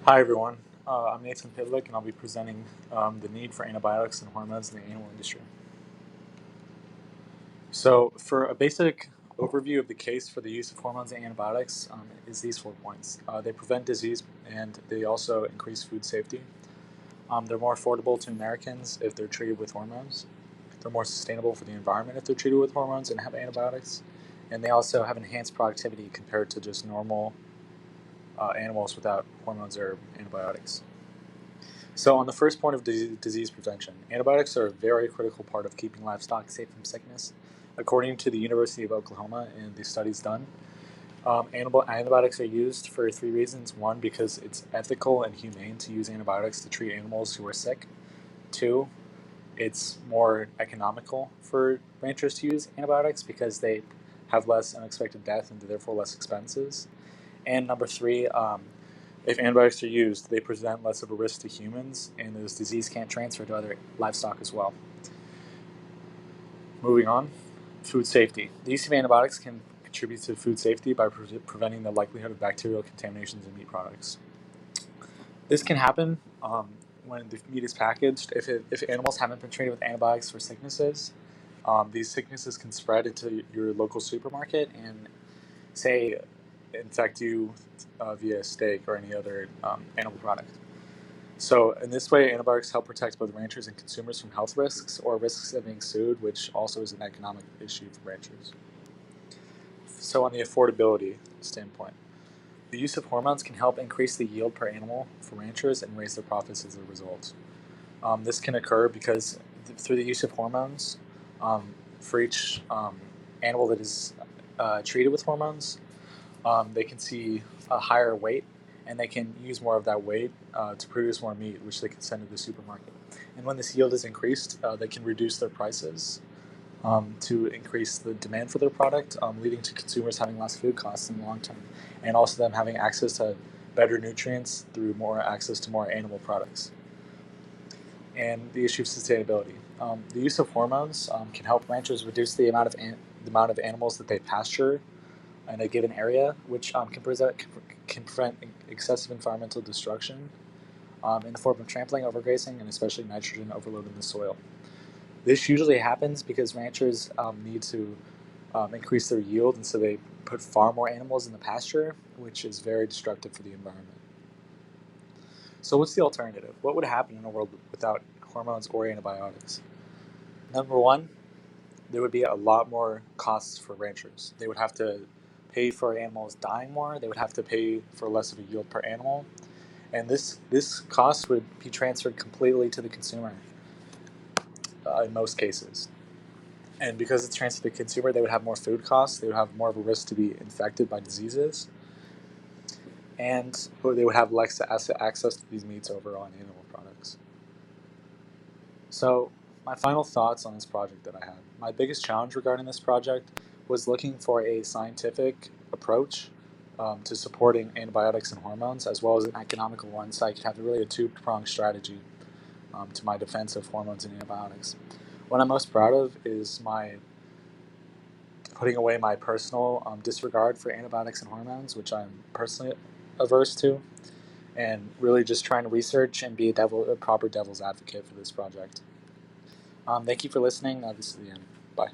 Hi everyone, I'm Nathan Pytlik and I'll be presenting the need for antibiotics and hormones in the animal industry. So for a basic overview of the case for the use of hormones and antibiotics is these 4 points. They prevent disease and they also increase food safety. They're more affordable to Americans if they're treated with hormones. They're more sustainable for the environment if they're treated with hormones and have antibiotics. And they also have enhanced productivity compared to just normal animals without hormones or antibiotics. So, on the first point of disease prevention, antibiotics are a very critical part of keeping livestock safe from sickness. According to the University of Oklahoma and the studies done, antibiotics are used for three reasons. One, because it's ethical and humane to use antibiotics to treat animals who are sick. Two, it's more economical for ranchers to use antibiotics because they have less unexpected death and therefore less expenses. And number three, if antibiotics are used, they present less of a risk to humans, and this disease can't transfer to other livestock as well. Moving on, food safety. The use of antibiotics can contribute to food safety by preventing the likelihood of bacterial contaminations in meat products. This can happen when the meat is packaged. If animals haven't been treated with antibiotics for sicknesses, these sicknesses can spread into your local supermarket and say infect you via steak or any other animal product. So in this way, antibiotics help protect both ranchers and consumers from health risks or risks of being sued, which also is an economic issue for ranchers. So on the affordability standpoint, the use of hormones can help increase the yield per animal for ranchers and raise their profits as a result. This can occur because through the use of hormones, for each animal that is treated with hormones, they can see a higher weight and they can use more of that weight to produce more meat, which they can send to the supermarket. And when this yield is increased, they can reduce their prices to increase the demand for their product, leading to consumers having less food costs in the long term, and also them having access to better nutrients through more access to more animal products. And the issue of sustainability. The use of hormones can help ranchers reduce the amount of animals that they pasture in a given area, which can prevent excessive environmental destruction in the form of trampling, overgrazing, and especially nitrogen overload in the soil. This usually happens because ranchers need to increase their yield, and so they put far more animals in the pasture, which is very destructive for the environment. So, what's the alternative? What would happen in a world without hormones or antibiotics? Number one, there would be a lot more costs for ranchers. They would have to pay for animals dying more. They would have to pay for less of a yield per animal, and this cost would be transferred completely to the consumer in most cases. And because it's transferred to the consumer, they would have more food costs. They would have more of a risk to be infected by diseases, and they would have less access to these meats over on animal products. So, my final thoughts on this project that I had. My biggest challenge regarding this project was looking for a scientific approach to supporting antibiotics and hormones, as well as an economical one, so I could have really a two-pronged strategy to my defense of hormones and antibiotics. What I'm most proud of is my putting away my personal disregard for antibiotics and hormones, which I'm personally averse to, and really just trying to research and be a proper devil's advocate for this project. Thank you for listening. This is the end. Bye.